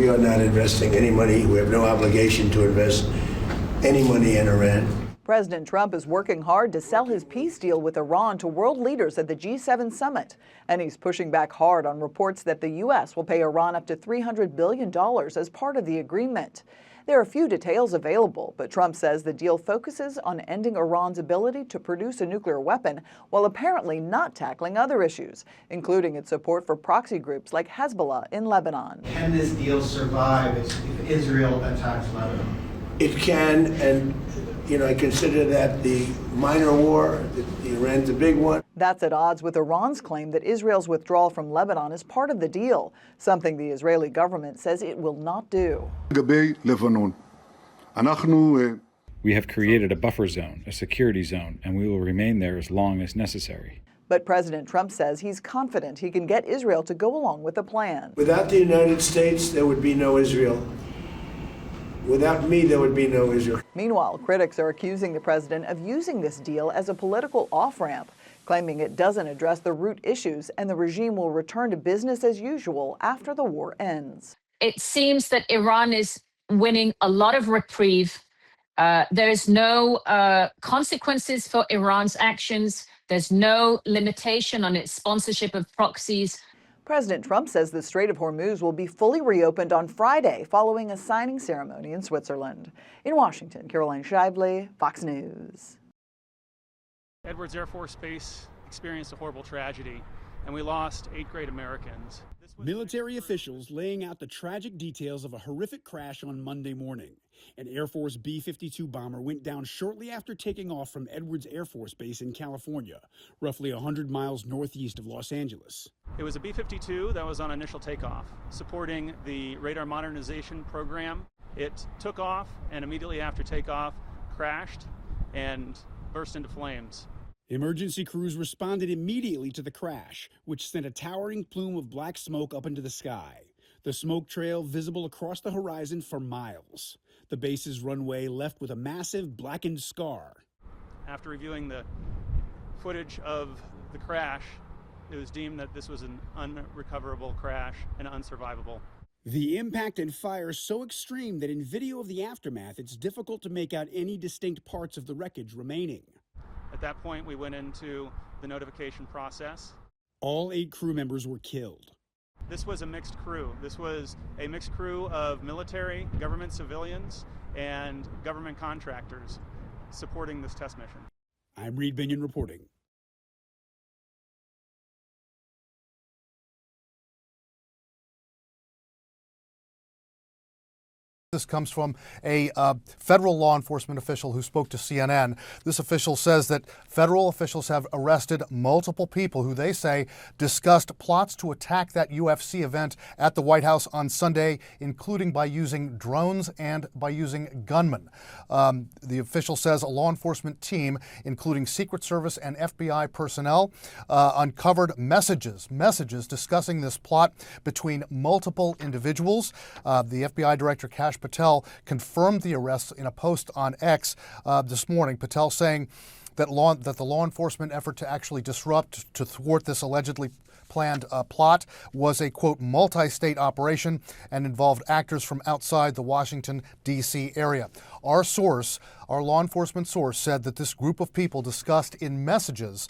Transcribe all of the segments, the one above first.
We are not investing any money. We have no obligation to invest any money in Iran. President Trump is working hard to sell his peace deal with Iran to world leaders at the G7 summit. And he's pushing back hard on reports that the U.S. will pay Iran up to $300 billion as part of the agreement. There are few details available, but Trump says the deal focuses on ending Iran's ability to produce a nuclear weapon while apparently not tackling other issues, including its support for proxy groups like Hezbollah in Lebanon. Can this deal survive if Israel attacks Lebanon? It can, and I consider that the minor war, Iran's a big one. That's at odds with Iran's claim that Israel's withdrawal from Lebanon is part of the deal, something the Israeli government says it will not do. We have created a buffer zone, a security zone, and we will remain there as long as necessary. But President Trump says he's confident he can get Israel to go along with the plan. Without the United States, there would be no Israel. Without me, there would be no Israel. Meanwhile, critics are accusing the president of using this deal as a political off-ramp, claiming it doesn't address the root issues and the regime will return to business as usual after the war ends. It seems that Iran is winning a lot of reprieve. There's no consequences for Iran's actions. There's no limitation on its sponsorship of proxies. President Trump says the Strait of Hormuz will be fully reopened on Friday following a signing ceremony in Switzerland. In Washington, Caroline Shively, Fox News. Edwards Air Force Base experienced a horrible tragedy, and we lost 8 great Americans. Military officials laying out the tragic details of a horrific crash on Monday morning. An Air Force B-52 bomber went down shortly after taking off from Edwards Air Force Base in California, roughly 100 miles northeast of Los Angeles. It was a B-52 that was on initial takeoff, supporting the radar modernization program. It took off and immediately after takeoff crashed and burst into flames. Emergency crews responded immediately to the crash, which sent a towering plume of black smoke up into the sky. The smoke trail visible across the horizon for miles. The base's runway left with a massive blackened scar. After reviewing the footage of the crash, it was deemed that this was an unrecoverable crash and unsurvivable. The impact and fire so extreme that in video of the aftermath, it's difficult to make out any distinct parts of the wreckage remaining. At that point, we went into the notification process. All 8 crew members were killed. This was a mixed crew. This was a mixed crew of military, government civilians, and government contractors supporting this test mission. I'm Reed Binion reporting. This comes from a federal law enforcement official who spoke to CNN. This official says that federal officials have arrested multiple people who they say discussed plots to attack that UFC event at the White House on Sunday, including by using drones and by using gunmen. The official says a law enforcement team, including Secret Service and FBI personnel, uncovered messages discussing this plot between multiple individuals. The FBI Director Kash Patel confirmed the arrests in a post on X this morning. Patel saying that the law enforcement effort to actually disrupt, to thwart this allegedly planned plot was a, quote, multi-state operation and involved actors from outside the Washington, D.C. area. Our law enforcement source, said that this group of people discussed in messages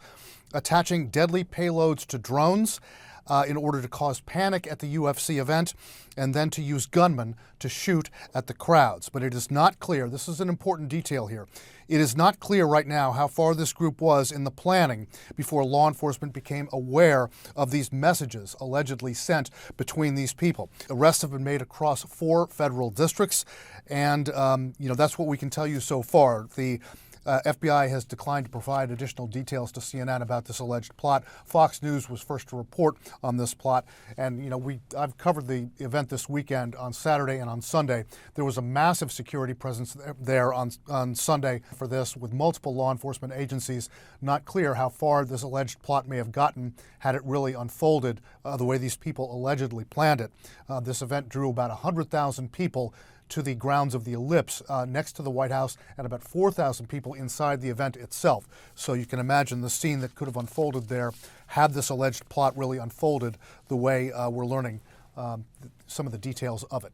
attaching deadly payloads to drones in order to cause panic at the UFC event and then to use gunmen to shoot at the crowds. But it is not clear, this is an important detail here, it is not clear right now how far this group was in the planning before law enforcement became aware of these messages allegedly sent between these people. Arrests have been made across 4 federal districts, and that's what we can tell you so far. The FBI has declined to provide additional details to CNN about this alleged plot. Fox News was first to report on this plot, and I've covered the event this weekend on Saturday and on Sunday. There was a massive security presence there on Sunday for this, with multiple law enforcement agencies. Not clear how far this alleged plot may have gotten had it really unfolded the way these people allegedly planned it. This event drew about 100,000 people to the grounds of the Ellipse next to the White House, and about 4,000 people inside the event itself. So you can imagine the scene that could have unfolded there had this alleged plot really unfolded the way we're learning some of the details of it.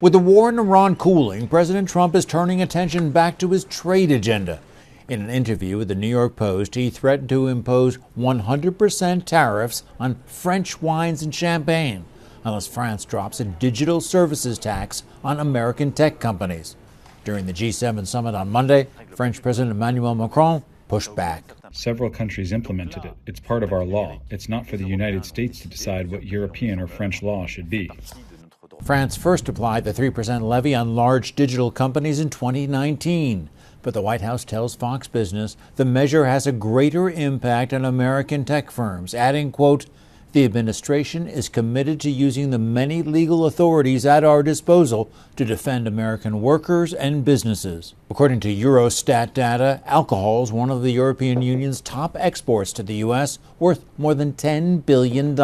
With the war in Iran cooling, President Trump is turning attention back to his trade agenda. In an interview with the New York Post, he threatened to impose 100% tariffs on French wines and champagne unless France drops a digital services tax on American tech companies. During the G7 summit on Monday, French President Emmanuel Macron pushed back. Several countries implemented it. It's part of our law. It's not for the United States to decide what European or French law should be. France first applied the 3% levy on large digital companies in 2019. But the White House tells Fox Business the measure has a greater impact on American tech firms, adding, quote, "The administration is committed to using the many legal authorities at our disposal to defend American workers and businesses." According to Eurostat data, alcohol is one of the European Union's top exports to the U.S., worth more than $10 billion.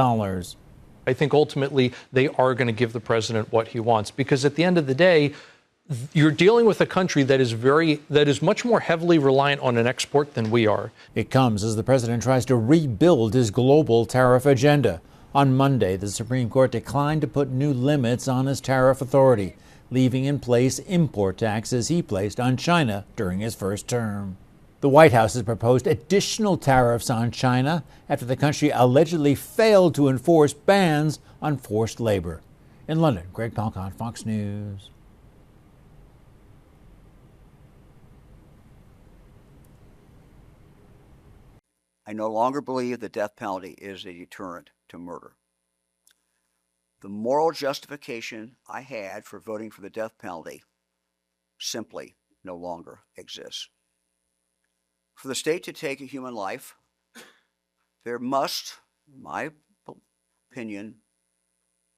I think ultimately they are going to give the president what he wants, because at the end of the day, you're dealing with a country that is much more heavily reliant on an export than we are. It comes as the president tries to rebuild his global tariff agenda. On Monday, the Supreme Court declined to put new limits on his tariff authority, leaving in place import taxes he placed on China during his first term. The White House has proposed additional tariffs on China after the country allegedly failed to enforce bans on forced labor. In London, Greg Palcott, Fox News. I no longer believe the death penalty is a deterrent to murder. The moral justification I had for voting for the death penalty simply no longer exists. For the state to take a human life, there must, in my opinion,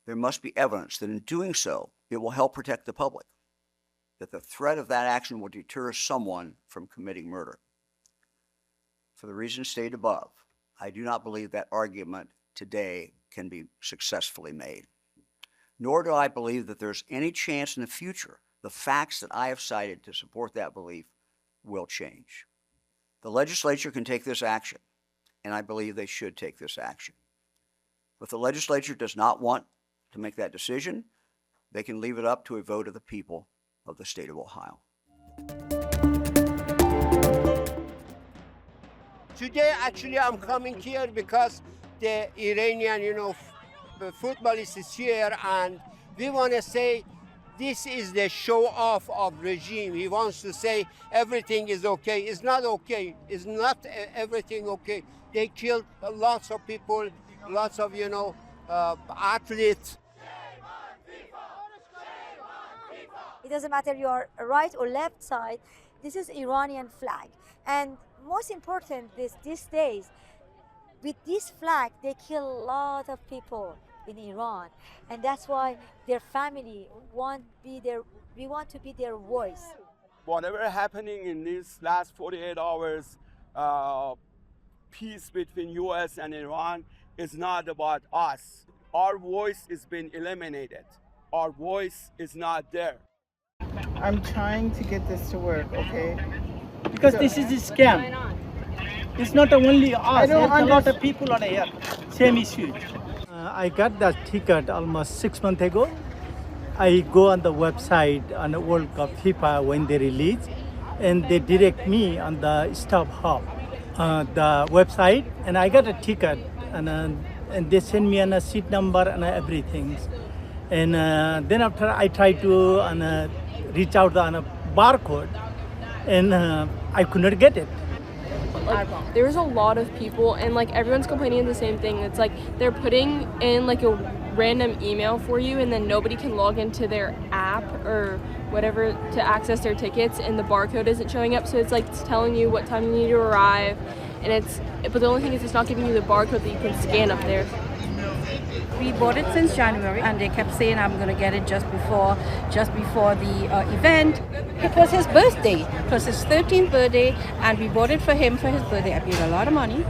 there must be evidence that in doing so, it will help protect the public, that the threat of that action will deter someone from committing murder. For the reasons stated above, I do not believe that argument today can be successfully made. Nor do I believe that there's any chance in the future the facts that I have cited to support that belief will change. The legislature can take this action, and I believe they should take this action. If the legislature does not want to make that decision, they can leave it up to a vote of the people of the state of Ohio. Today, actually, I'm coming here because the Iranian, footballist is here, and we want to say this is the show off of regime. He wants to say everything is okay. It's not okay. It's not everything okay. They killed lots of people, lots of, athletes. It doesn't matter you're right or left side. This is Iranian flag. And most important these days, with this flag, they kill a lot of people in Iran. And that's why their family we want to be their voice. Whatever happening in these last 48 hours, peace between US and Iran is not about us. Our voice is being eliminated. Our voice is not there. I'm trying to get this to work, okay? Because this is a scam. It's not only us, there's a lot of people on here. Same issue. I got that ticket almost 6 months ago. I go on the website on the World Cup FIFA when they release, and they direct me on the Stop Hub, the website, and I got a ticket, and they send me a seat number and everything. And then after I try to reach out on a barcode, and I could not get it. There's a lot of people, and everyone's complaining the same thing. It's they're putting in a random email for you, and then nobody can log into their app or whatever to access their tickets, and the barcode isn't showing up. So it's telling you what time you need to arrive, and but the only thing is it's not giving you the barcode that you can scan up there. We bought it since January, and they kept saying I'm going to get it just before the event. It was his birthday. It was his 13th birthday, and we bought it for him for his birthday. I paid a lot of money,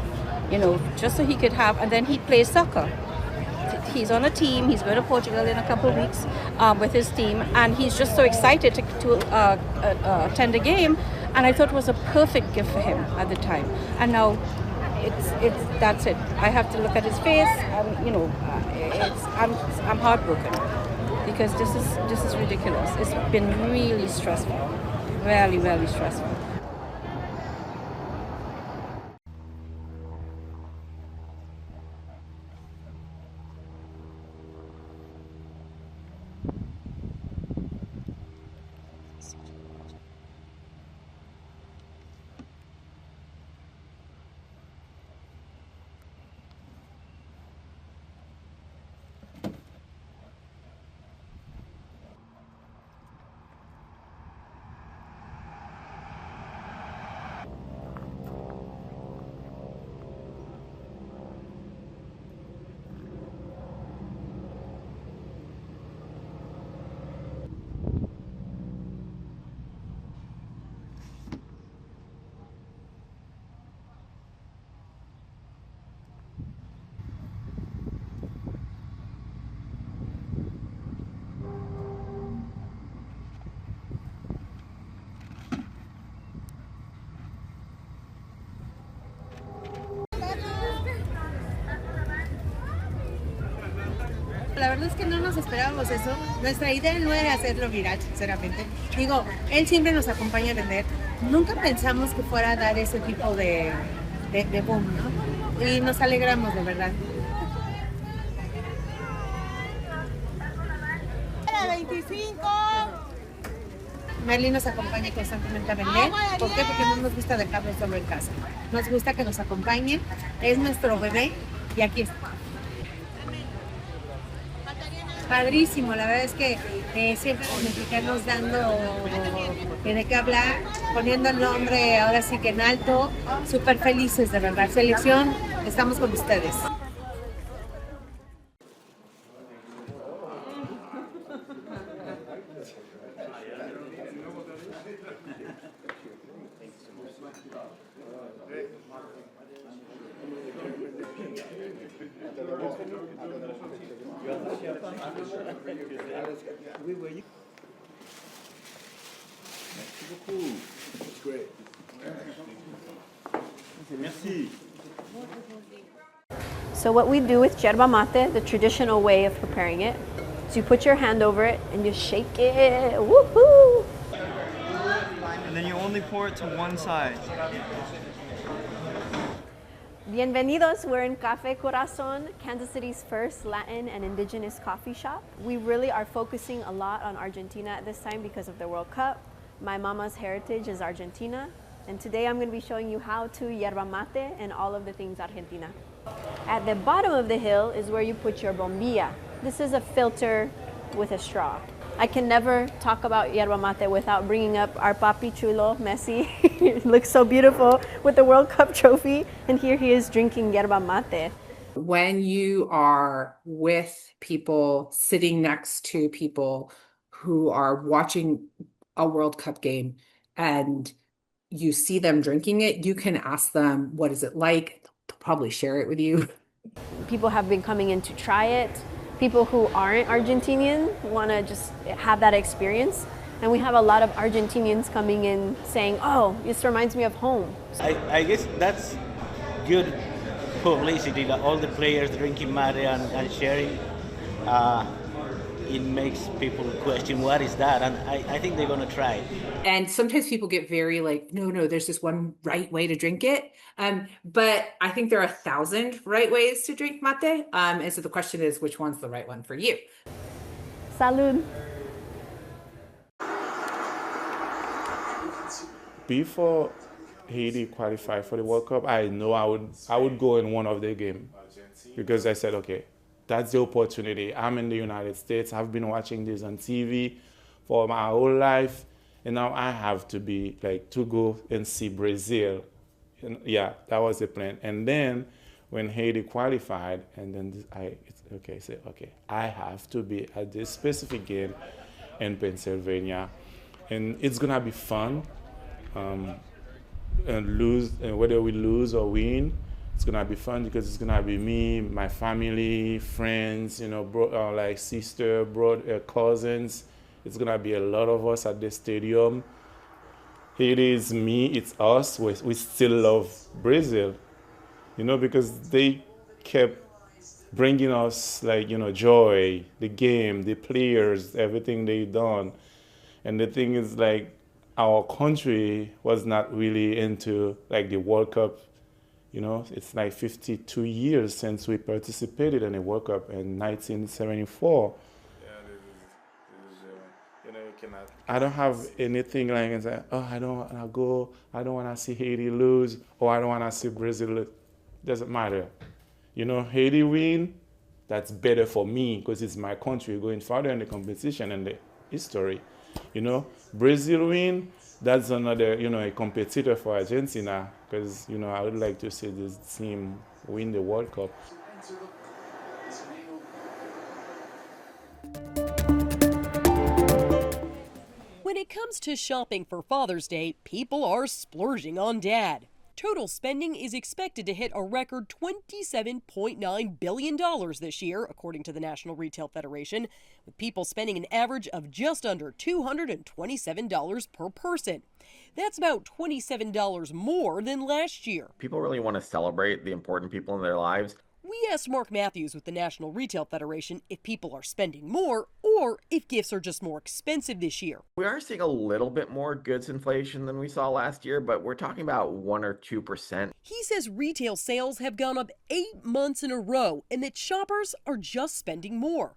just so he could have, and then he plays soccer. He's on a team. He's going to Portugal in a couple of weeks with his team, and he's just so excited to attend a game. And I thought it was a perfect gift for him at the time. And now that's it. I have to look at his face, and I'm heartbroken. because this is ridiculous. It's been really stressful, really, really stressful. La verdad es que no nos esperábamos eso. Nuestra idea no era hacerlo viral, sinceramente. Digo, él siempre nos acompaña a vender. Nunca pensamos que fuera a dar ese tipo de boom, ¿no? Y nos alegramos, de verdad. ¡Era 25! Merly nos acompaña constantemente a vender. ¿Por qué? Porque no nos gusta dejarlo solo en casa. Nos gusta que nos acompañe. Es nuestro bebé y aquí está. Padrísimo, la verdad es que siempre los mexicanos dando de qué hablar, poniendo el nombre ahora sí que en alto, súper felices de verdad. Selección, estamos con ustedes. So what we do with yerba mate, the traditional way of preparing it, is you put your hand over it and you shake it. Woohoo! And then you only pour it to one side. Bienvenidos, we're in Café Corazon, Kansas City's first Latin and indigenous coffee shop. We really are focusing a lot on Argentina at this time because of the World Cup. My mama's heritage is Argentina, and today I'm going to be showing you how to yerba mate and all of the things Argentina. At the bottom of the hill is where you put your bombilla. This is a filter with a straw. I can never talk about yerba mate without bringing up our papi chulo, Messi. He looks so beautiful with the World Cup trophy, and here he is drinking yerba mate. When you are with people, sitting next to people who are watching a World Cup game and you see them drinking it, you can ask them, what is it like? They'll probably share it with you. People have been coming in to try it. People who aren't Argentinian want to just have that experience. And we have a lot of Argentinians coming in saying, oh, this reminds me of home. I guess that's good publicity, that all the players drinking mate and sharing. It makes people question, what is that? And I think they're going to try it. And sometimes people get very like, no, there's this one right way to drink it. But I think there are 1,000 right ways to drink mate. And so the question is, which one's the right one for you? Salud. Before Haiti qualified for the World Cup, I know I would go in one of their games because I said, okay, that's the opportunity. I'm in the United States. I've been watching this on TV for my whole life, and now I have to be like to go and see Brazil. And yeah, that was the plan. And then when Haiti qualified, and then I said, okay, I have to be at this specific game in Pennsylvania, and it's gonna be fun. And whether we lose or win, it's gonna be fun because it's gonna be me, my family, friends, like sister, brother, cousins. It's gonna be a lot of us at the stadium. It is me, it's us. We still love Brazil, because they kept bringing us like, joy, the game, the players, everything they've done. And the thing is, like, our country was not really into like the World Cup. It's like 52 years since we participated in a World Cup in 1974. I don't have anything like and say, oh, I don't want to go, I don't want to see Haiti lose, or I don't want to see Brazil lose. Doesn't matter. Haiti win, that's better for me because it's my country going further in the competition and the history. Brazil win, that's another, a competitor for Argentina because, I would like to see this team win the World Cup. When it comes to shopping for Father's Day, people are splurging on Dad. Total spending is expected to hit a record $27.9 billion this year, according to the National Retail Federation, with people spending an average of just under $227 per person. That's about $27 more than last year. People really want to celebrate the important people in their lives. We asked Mark Matthews with the National Retail Federation if people are spending more or if gifts are just more expensive this year. We are seeing a little bit more goods inflation than we saw last year, but we're talking about 1 or 2%. He says retail sales have gone up 8 months in a row and that shoppers are just spending more.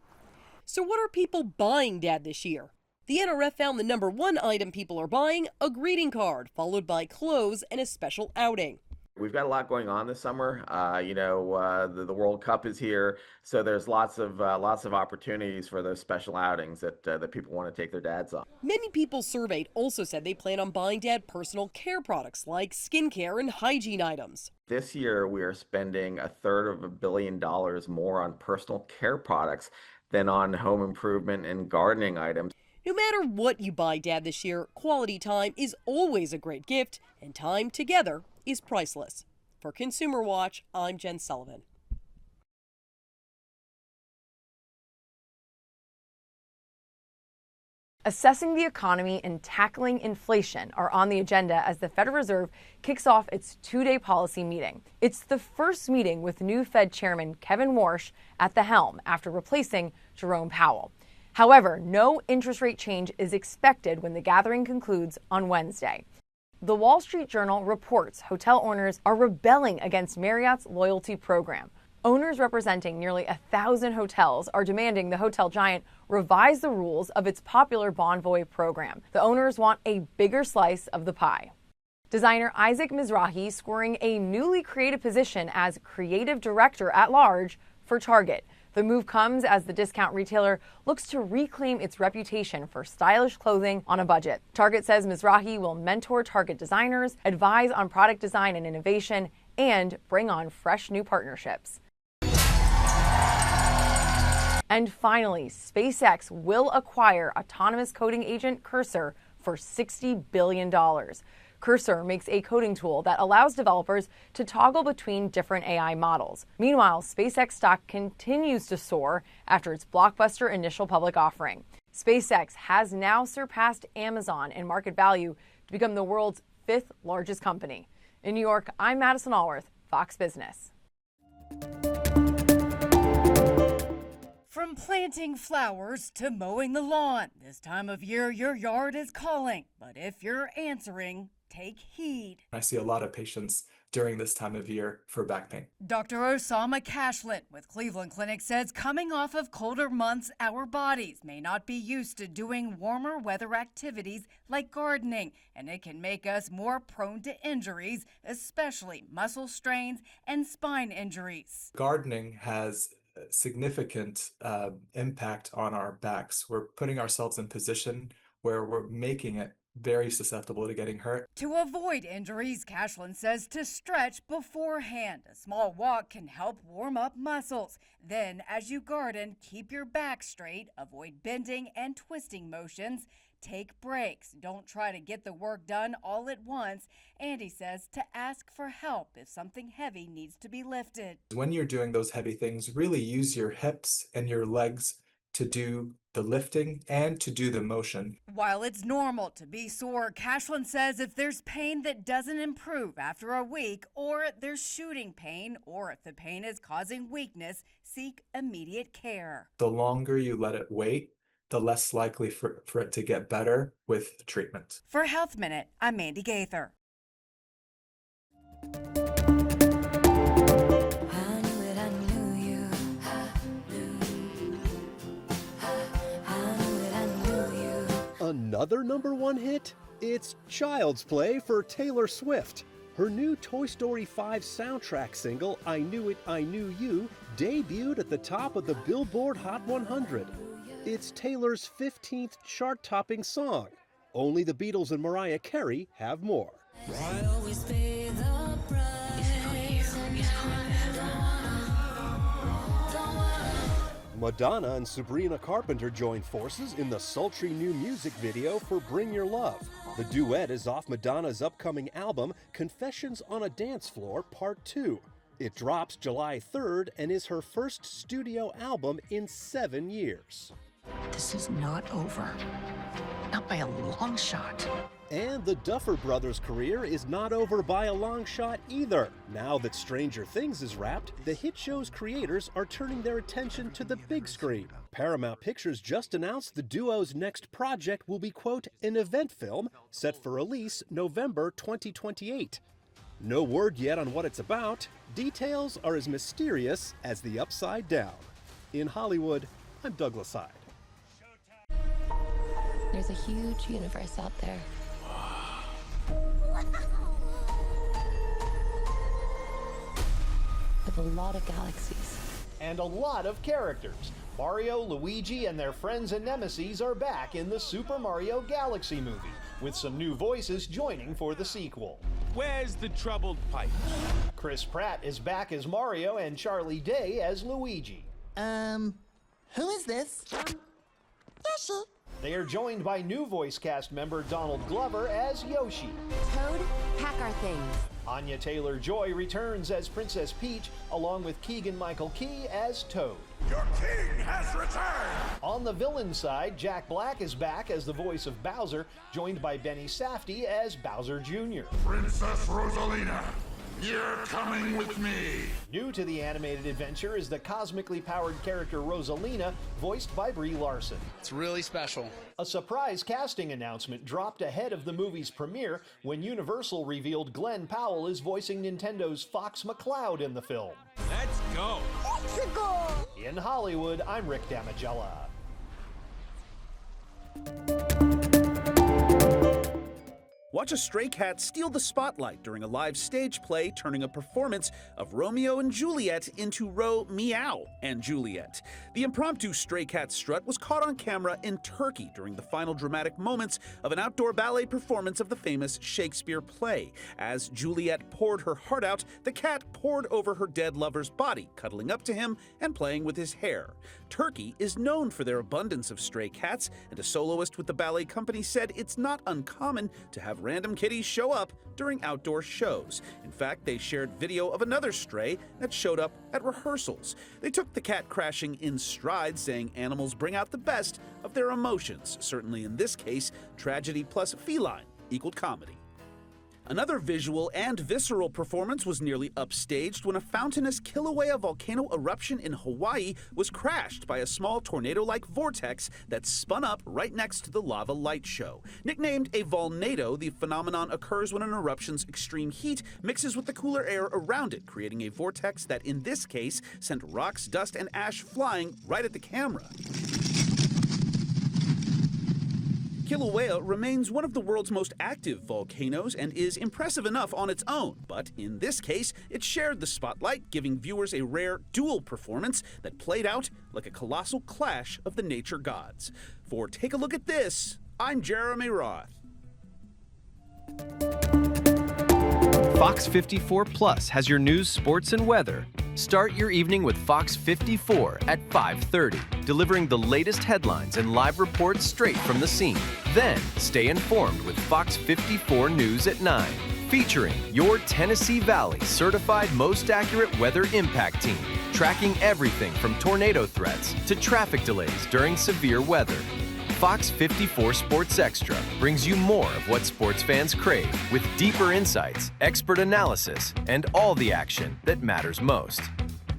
So what are people buying, Dad, this year? The NRF found the number one item people are buying, a greeting card, followed by clothes and a special outing. We've got a lot going on this summer. The World Cup is here, so there's lots of opportunities for those special outings that people want to take their dads on. Many people surveyed also said they plan on buying Dad personal care products like skincare and hygiene items. This year, we are spending $350 million more on personal care products than on home improvement and gardening items. No matter what you buy, Dad, this year, quality time is always a great gift, and time together is priceless. For Consumer Watch, I'm Jen Sullivan. Assessing the economy and tackling inflation are on the agenda as the Federal Reserve kicks off its two-day policy meeting. It's the first meeting with new Fed Chairman Kevin Warsh at the helm after replacing Jerome Powell. However, no interest rate change is expected when the gathering concludes on Wednesday. The Wall Street Journal reports hotel owners are rebelling against Marriott's loyalty program. Owners representing nearly 1,000 hotels are demanding the hotel giant revise the rules of its popular Bonvoy program. The owners want a bigger slice of the pie. Designer Isaac Mizrahi scoring a newly created position as creative director at large for Target. The move comes as the discount retailer looks to reclaim its reputation for stylish clothing on a budget. Target says Mizrahi will mentor Target designers, advise on product design and innovation, and bring on fresh new partnerships. And finally, SpaceX will acquire autonomous coding agent Cursor for $60 billion. Cursor makes a coding tool that allows developers to toggle between different AI models. Meanwhile, SpaceX stock continues to soar after its blockbuster initial public offering. SpaceX has now surpassed Amazon in market value to become the world's 5th largest company. In New York, I'm Madison Allworth, Fox Business. From planting flowers to mowing the lawn, this time of year your yard is calling. But if you're answering, take heed. I see a lot of patients during this time of year for back pain. Dr. Osama Cashlin with Cleveland Clinic says coming off of colder months, our bodies may not be used to doing warmer weather activities like gardening, and it can make us more prone to injuries, especially muscle strains and spine injuries. Gardening has significant impact on our backs. We're putting ourselves in position where we're making it very susceptible to getting hurt. To avoid injuries, Cashlin says to stretch beforehand. A small walk can help warm up muscles. Then, as you garden, keep your back straight, avoid bending and twisting motions. Take breaks. Don't try to get the work done all at once. And he says to ask for help if something heavy needs to be lifted. When you're doing those heavy things, really use your hips and your legs to do the lifting and to do the motion. While it's normal to be sore, Cashlin says if there's pain that doesn't improve after a week, or there's shooting pain, or if the pain is causing weakness, seek immediate care. The longer you let it wait, the less likely for it to get better with treatment. For Health Minute, I'm Mandy Gaither. Another #1 hit? It's Child's Play for Taylor Swift. Her new Toy Story 5 soundtrack single, I Knew It, I Knew You, debuted at the top of the Billboard Hot 100. It's Taylor's 15th chart-topping song. Only the Beatles and Mariah Carey have more. Madonna and Sabrina Carpenter joined forces in the sultry new music video for Bring Your Love. The duet is off Madonna's upcoming album, Confessions on a Dance Floor Part 2. It drops July 3rd and is her first studio album in 7 years. This is not over. Not by a long shot. And the Duffer Brothers' career is not over by a long shot either. Now that Stranger Things is wrapped, the hit show's creators are turning their attention to the big screen. Paramount Pictures just announced the duo's next project will be, quote, an event film set for release November 2028. No word yet on what it's about. Details are as mysterious as the Upside Down. In Hollywood, I'm Douglas Hyde. There's a huge universe out there. With a lot of galaxies. And a lot of characters. Mario, Luigi, and their friends and nemesis are back in the Super Mario Galaxy movie, with some new voices joining for the sequel. Where's the troubled pipe? Chris Pratt is back as Mario and Charlie Day as Luigi. Who is this? Yoshi. They are joined by new voice cast member Donald Glover as Yoshi. Toad, pack our things. Anya Taylor-Joy returns as Princess Peach, along with Keegan-Michael Key as Toad. Your king has returned! On the villain side, Jack Black is back as the voice of Bowser, joined by Benny Safdie as Bowser Jr. Princess Rosalina, you're coming with me! New to the animated adventure is the cosmically powered character Rosalina, voiced by Brie Larson. It's really special. A surprise casting announcement dropped ahead of the movie's premiere when Universal revealed Glenn Powell is voicing Nintendo's Fox McCloud in the film. Let's go! Let's go! In Hollywood, I'm Rick Damigella. Watch a stray cat steal the spotlight during a live stage play, turning a performance of Romeo and Juliet into Meow and Juliet. The impromptu stray cat strut was caught on camera in Turkey during the final dramatic moments of an outdoor ballet performance of the famous Shakespeare play. As Juliet poured her heart out, the cat poured over her dead lover's body, cuddling up to him and playing with his hair. Turkey is known for their abundance of stray cats, and a soloist with the ballet company said it's not uncommon to have random kitties show up during outdoor shows. In fact, they shared video of another stray that showed up at rehearsals. They took the cat crashing in stride, saying animals bring out the best of their emotions. Certainly in this case, tragedy plus feline equaled comedy. Another visual and visceral performance was nearly upstaged when a fountainous Kilauea volcano eruption in Hawaii was crashed by a small tornado-like vortex that spun up right next to the lava light show. Nicknamed a volnado, the phenomenon occurs when an eruption's extreme heat mixes with the cooler air around it, creating a vortex that in this case sent rocks, dust, and ash flying right at the camera. Kilauea remains one of the world's most active volcanoes and is impressive enough on its own, but in this case, it shared the spotlight, giving viewers a rare dual performance that played out like a colossal clash of the nature gods. For Take a Look at This, I'm Jeremy Roth. Fox 54 Plus has your news, sports, and weather. Start your evening with Fox 54 at 5:30, delivering the latest headlines and live reports straight from the scene. Then, stay informed with Fox 54 News at 9, Featuring your Tennessee Valley certified most accurate weather impact team, tracking everything from tornado threats to traffic delays during severe weather. Fox 54 Sports Extra brings you more of what sports fans crave, with deeper insights, expert analysis, and all the action that matters most.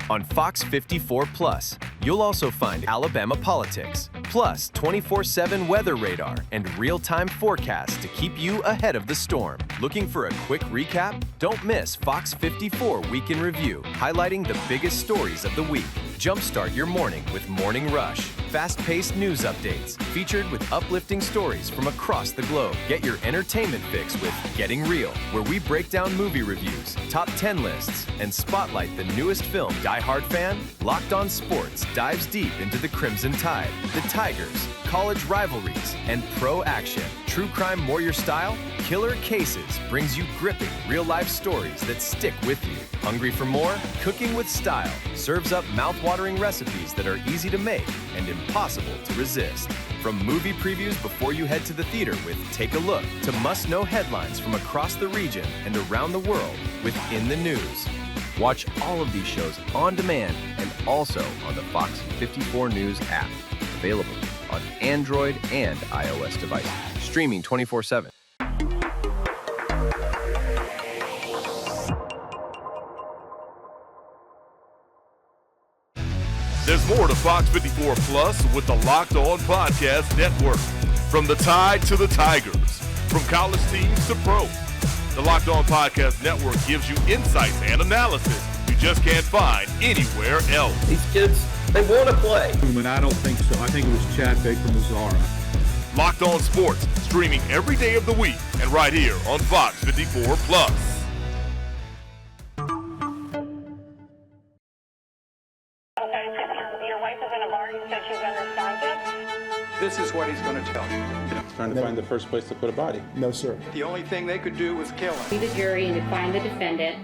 On Fox 54 Plus, you'll also find Alabama politics, plus 24/7 weather radar and real-time forecasts to keep you ahead of the storm. Looking for a quick recap? Don't miss Fox 54 Week in Review, highlighting the biggest stories of the week. Jumpstart your morning with Morning Rush. Fast-paced news updates, featured with uplifting stories from across the globe. Get your entertainment fix with Getting Real, where we break down movie reviews, top 10 lists, and spotlight the newest film. Die Hard fan? Locked On Sports dives deep into the Crimson Tide, the Tigers, college rivalries, and pro action. True crime warrior style? Killer Cases brings you gripping real-life stories that stick with you. Hungry for more? Cooking with Style serves up mouth-watering recipes that are easy to make and impossible to resist. From movie previews before you head to the theater with Take a Look, to must-know headlines from across the region and around the world with In the News. Watch all of these shows on demand and also on the Fox 54 News app. Available on Android and iOS devices. Streaming 24/7. There's more to Fox 54 Plus with the Locked On Podcast Network. From the Tide to the Tigers, from college teams to pro, the Locked On Podcast Network gives you insights and analysis you just can't find anywhere else. These kids, they want to play. And I don't think so. I think it was Chad Baker Mazzara. Locked On Sports, streaming every day of the week and right here on Fox 54 Plus. This is what he's going to tell you. Trying to find the first place to put a body. No, sir. The only thing they could do was kill him. Be the jury and to find the defendant